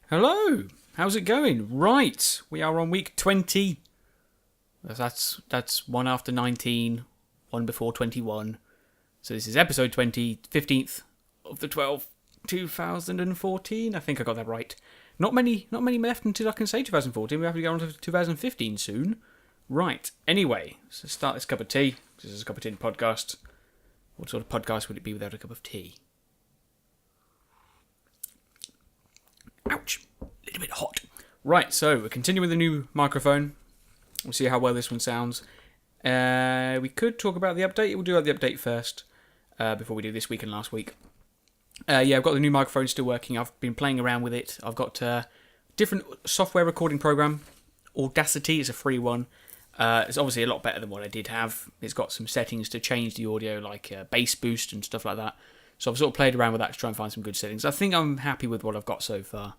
Hello, how's it going? Right, we are on week 20. That's one after 19, one before 21. So this is episode 20, 15th of the 12th, 2014. I think I got that right. Not many left until I can say 2014. We have to go on to 2015 soon. Right, anyway, so start this cup of tea. This is a cup of tea podcast. What sort of podcast would it be without a cup of tea? Ouch. A little bit hot. Right, so we're continuing with the new microphone. We'll see how well this one sounds. We could talk about the update. We'll do the update first before we do this week and last week. I've got the new microphone still working. I've been playing around with it. I've got a different software recording program. Audacity is a free one. It's obviously a lot better than what I did have. It's got some settings to change the audio, like bass boost and stuff like that. So I've sort of played around with that to try and find some good settings. I think I'm happy with what I've got so far.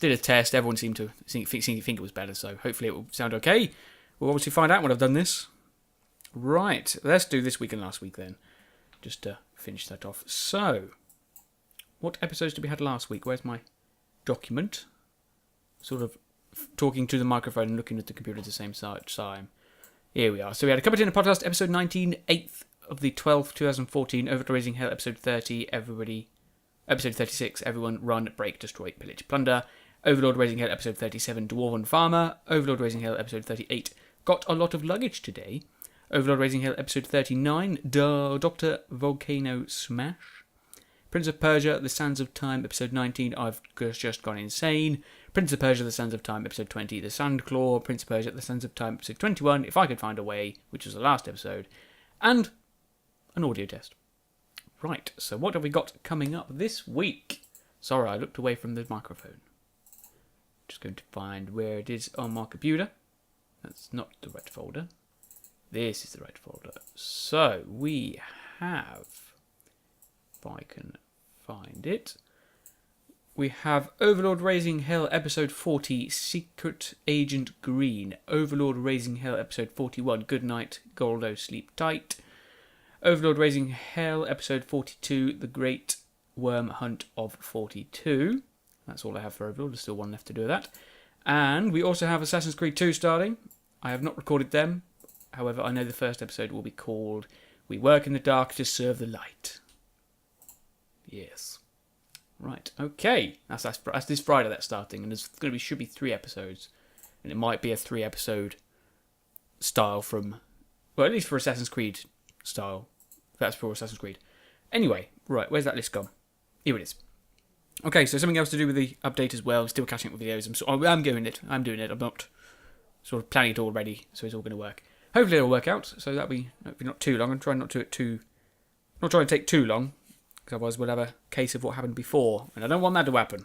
Did a test. Everyone seemed to think it was better, so hopefully it will sound okay. We'll obviously find out when I've done this. Right, let's do this week and last week then, just to finish that off. So, what episodes did we have last week? Where's my document? Sort of talking to the microphone and looking at the computer at the same time. Here we are. So we had a Cup of Tea podcast, episode 19, 8th of the 12th, 2014, Over to Raising Hell, episode 30, episode 36, Everyone Run, Break, Destroy, Pillage, Plunder, Overlord Raising Hell, episode 37, Dwarven Farmer, Overlord Raising Hell, episode 38, Got a Lot of Luggage Today, Overlord Raising Hell, episode 39, Dr. Volcano Smash, Prince of Persia, The Sands of Time, episode 19, I've just gone insane, Prince of Persia, The Sands of Time, episode 20, The Sandclaw, Prince of Persia, The Sands of Time, episode 21, If I Could Find a Way, which was the last episode, and an audio test. Right, so what have we got coming up this week? Sorry, I looked away from the microphone. Just going to find where it is on my computer. That's not the right folder. This is the right folder. So, we have, if I can find it, we have Overlord Raising Hell, episode 40, Secret Agent Green. Overlord Raising Hell, episode 41, Good Night, Goldo, Sleep Tight. Overlord Raising Hell, episode 42, The Great Worm Hunt of 42. That's all I have for Overlord. There's still one left to do that. And we also have Assassin's Creed 2 starting. I have not recorded them. However, I know the first episode will be called We Work in the Dark to Serve the Light. Yes. Right, okay. That's this Friday that's starting. And there's going to be should be 3 episodes. And it might be a 3-episode style from, well, at least for Assassin's Creed style. That's for Assassin's Creed. Anyway, right, where's that list gone? Here it is. Okay, so something else to do with the update as well. Still catching up with videos. I'm doing it. I'm not sort of planning it all ready, so it's all going to work. Hopefully it'll work out, so that'll be not too long. I'm trying not to take too long, because otherwise we'll have a case of what happened before, and I don't want that to happen.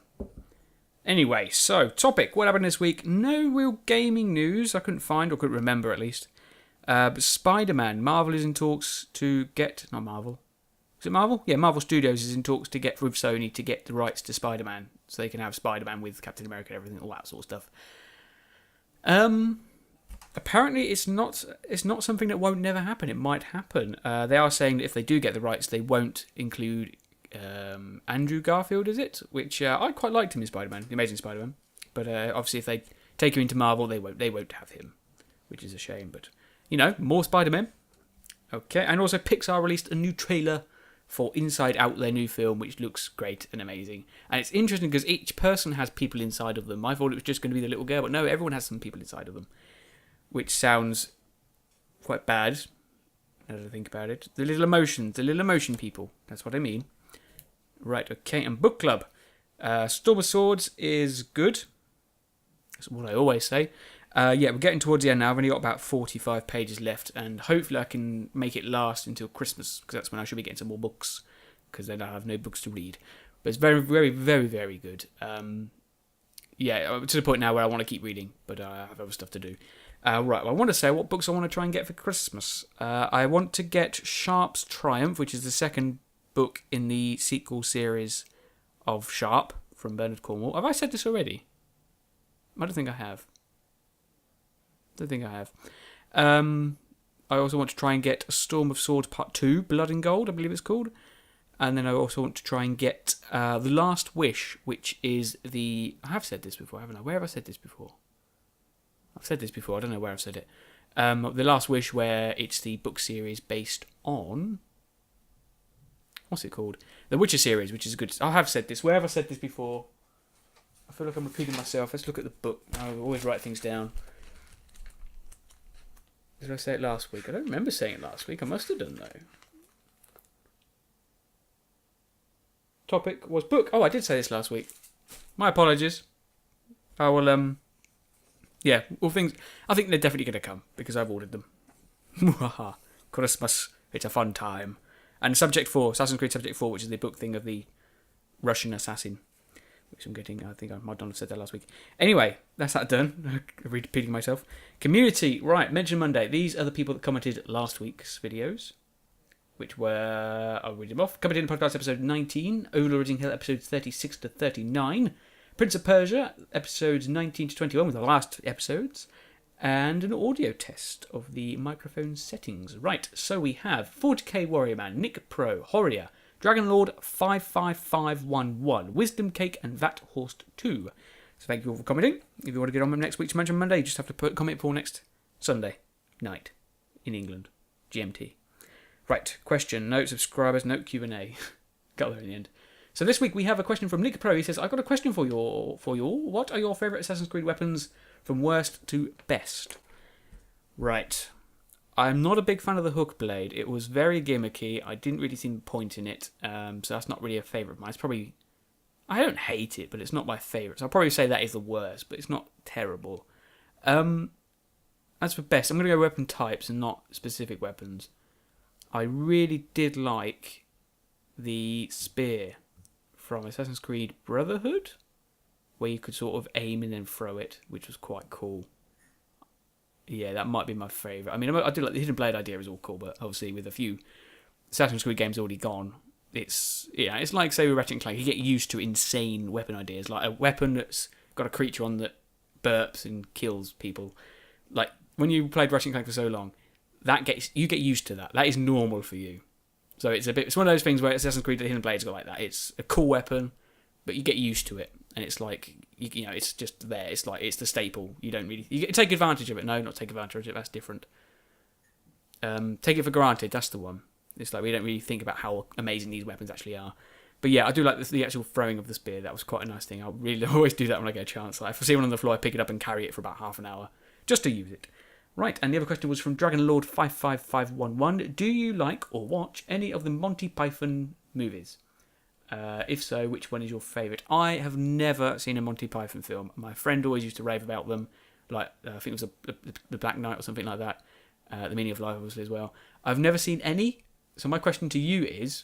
Anyway, so topic. What happened this week? No real gaming news. I couldn't remember at least. But Spider-Man. Marvel is in talks to get... Not Marvel. Is it Marvel? Yeah, Marvel Studios is in talks to get with Sony to get the rights to Spider-Man. So they can have Spider-Man with Captain America and everything, all that sort of stuff. Apparently it's not something that won't never happen. It might happen. They are saying that if they do get the rights, they won't include Andrew Garfield, is it? Which I quite liked him in Spider-Man, The Amazing Spider-Man. But obviously if they take him into Marvel, they won't have him. Which is a shame, but... more Spider-Man. Okay, and also Pixar released a new trailer for Inside Out, their new film, which looks great and amazing. And it's interesting because each person has people inside of them. I thought it was just going to be the little girl, but no, everyone has some people inside of them. Which sounds quite bad, now that I think about it. The little emotion people. That's what I mean. Right, okay, and Book Club. Storm of Swords is good. That's what I always say. We're getting towards the end now. I've only got about 45 pages left, and hopefully I can make it last until Christmas, because that's when I should be getting some more books, because then I have no books to read. But it's very, very, very, very good. To the point now where I want to keep reading, but I have other stuff to do. Right, I want to say what books I want to try and get for Christmas. I want to get Sharp's Triumph, which is the second book in the sequel series of Sharp, from Bernard Cornwell. Have I said this already? I don't think I have. I also want to try and get A Storm of Swords Part 2, Blood and Gold, I believe it's called. And then I also want to try and get The Last Wish, which is the... I have said this before, haven't I? Where have I said this before? I've said this before. I don't know where I've said it. The Last Wish, where it's the book series based on... What's it called? The Witcher series, which is good. I have said this. Where have I said this before? I feel like I'm repeating myself. Let's look at the book. I always write things down. Did I say it last week? I don't remember saying it last week. I must have done, though. Topic was book. Oh, I did say this last week. My apologies. I will, yeah, well, things... I think they're definitely going to come, because I've ordered them. Christmas. It's a fun time. And Subject 4, Assassin's Creed Subject 4, which is the book thing of the Russian assassin, which I'm getting. I think I might not have said that last week. Anyway, that's that done. Repeating myself. Community, right, Mention Monday. These are the people that commented last week's videos, which were, I'll read them off. Commented in podcast episode 19, Overlording Hill episodes 36 to 39, Prince of Persia episodes 19 to 21 with the last episodes, and an audio test of the microphone settings. Right, so we have 40k Warrior Man, Nick Pro, Horia, Dragon Lord 55511, Wisdom Cake, and Vat Horst 2. So thank you all for commenting. If you want to get on with next week's Mention Monday, you just have to put a comment for next Sunday night in England, GMT. Right, question, note, subscribers, note Q&A. Got there in the end. So this week we have a question from Nick Pro. He says, I've got a question for you all. What are your favourite Assassin's Creed weapons from worst to best? Right. I'm not a big fan of the hook blade. It was very gimmicky. I didn't really see the point in it. So that's not really a favourite of mine. It's probably... I don't hate it, but it's not my favourite. So I'll probably say that is the worst, but it's not terrible. As for best, I'm going to go weapon types and not specific weapons. I really did like the spear from Assassin's Creed Brotherhood, where you could sort of aim and then throw it, which was quite cool. Yeah, that might be my favourite. I mean, I do like the hidden blade idea is all cool, but obviously with a few Assassin's Creed games already gone, it's like, say, with Ratchet & Clank, you get used to insane weapon ideas, like a weapon that's got a creature on that burps and kills people. Like, when you played Ratchet & Clank for so long, you get used to that. That is normal for you. So it's one of those things where Assassin's Creed The Hidden Blade's got like that. It's a cool weapon, but you get used to it, and it's like you know, it's just there. It's like it's the staple. You don't really take advantage of it. No, not take advantage of it. That's different. Take it for granted. That's the one. It's like we don't really think about how amazing these weapons actually are. But yeah, I do like the actual throwing of the spear. That was quite a nice thing. I really always do that when I get a chance. Like if I see one on the floor, I pick it up and carry it for about half an hour just to use it. Right, and the other question was from Dragon Lord 55511. Do you like or watch any of the Monty Python movies? If so, which one is your favourite? I have never seen a Monty Python film. My friend always used to rave about them. Like, I think it was The Black Knight or something like that. The Meaning of Life, obviously, as well. I've never seen any. So my question to you is,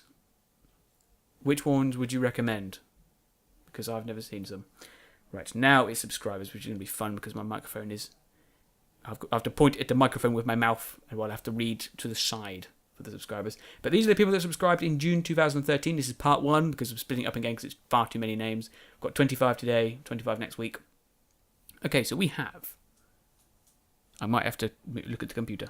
which ones would you recommend? Because I've never seen some. Right, now it's subscribers, which is going to be fun because my microphone is... I have to point at the microphone with my mouth, and I'll have to read to the side for the subscribers. But these are the people that subscribed in June 2013. This is part 1, because I'm splitting it up again because it's far too many names. I've got 25 today, 25 next week. Okay, so we have... I might have to look at the computer.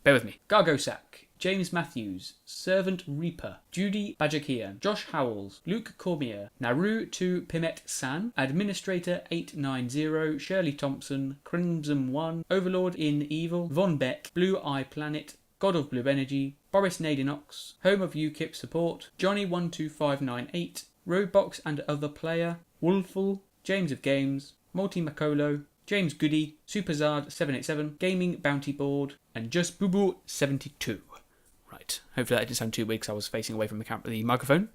Bear with me. Gargosack, James Matthews, Servant Reaper, Judy Bajakian, Josh Howells, Luke Cormier, Naru to Pimet San, Administrator 890, Shirley Thompson, Crimson 1, Overlord in Evil, Von Beck, Blue Eye Planet, God of Blue Energy, Boris Nadinox, Home of UKIP Support, Johnny 12598, Roadbox and Other Player, Wolful, James of Games, Multi Macolo, James Goody, Superzard 787, Gaming Bounty Board, and Just Boo Boo 72. Right, hopefully that didn't sound too weird because I was facing away from the microphone.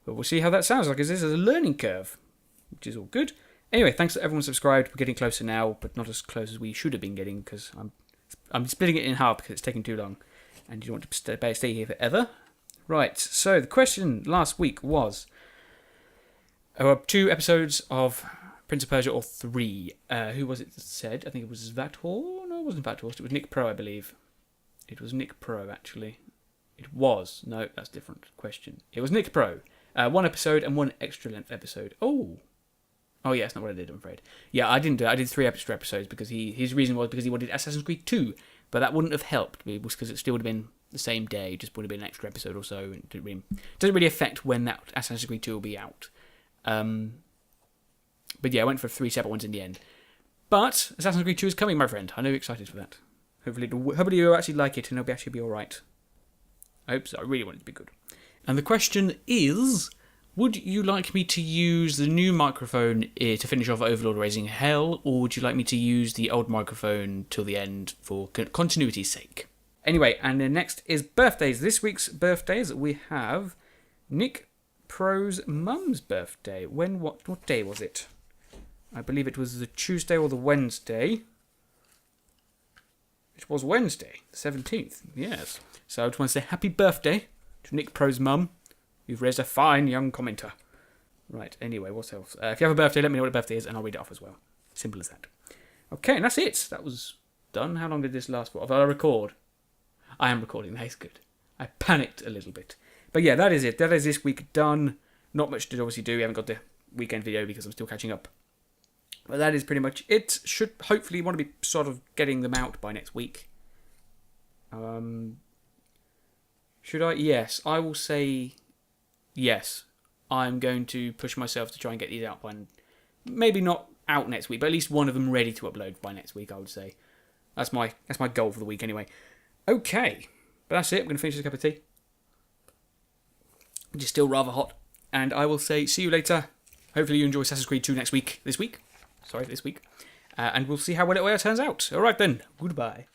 But we'll see how that sounds like, as this is a learning curve, which is all good. Anyway, thanks to everyone subscribed. We're getting closer now, but not as close as we should have been getting because I'm splitting it in half because it's taking too long, and you don't want to stay here forever. Right, so the question last week was 2 episodes of Prince of Persia or 3. Who was it that said? I think it was Vathor. No, it wasn't Vathor. It was Nick Pro, I believe. It was Nick Pro, actually. It was. No, that's a different question. It was Nick Pro. 1 episode and 1 extra length episode. Oh, yeah, that's not what I did, I'm afraid. Yeah, I didn't do it. I did 3 extra episodes because his reason was because he wanted Assassin's Creed 2, but that wouldn't have helped because it still would have been the same day. Just would have been an extra episode or so. And it doesn't really affect when that Assassin's Creed 2 will be out. But yeah, I went for 3 separate ones in the end. But Assassin's Creed 2 is coming, my friend. I know you're excited for that. Hopefully you'll actually like it and it'll actually be alright. I hope so. I really want it to be good. And the question is, would you like me to use the new microphone to finish off Overlord Raising Hell, or would you like me to use the old microphone till the end for continuity's sake? Anyway, and then next is birthdays. This week's birthdays, we have Nick Pro's mum's birthday. What day was it? I believe it was the Tuesday or the Wednesday. It was Wednesday, the 17th, yes. So I just want to say happy birthday to Nick Pro's mum. You've raised a fine young commenter. Right, anyway, what else? If you have a birthday, let me know what a birthday is and I'll read it off as well. Simple as that. Okay, and that's it. That was done. How long did this last for? If I record? I am recording, that is good. I panicked a little bit. But yeah, that is it. That is this week done. Not much to obviously do. We haven't got the weekend video because I'm still catching up. But that is pretty much it. Should hopefully want to be sort of getting them out by next week. Should I? Yes, I will say yes. I'm going to push myself to try and get these out by, maybe not out next week, but at least one of them ready to upload by next week, I would say. That's my goal for the week anyway. Okay, but that's it. I'm going to finish this cup of tea, which is still rather hot. And I will say see you later. Hopefully you enjoy Assassin's Creed 2 this week. And we'll see how well it turns out. Alright then, goodbye.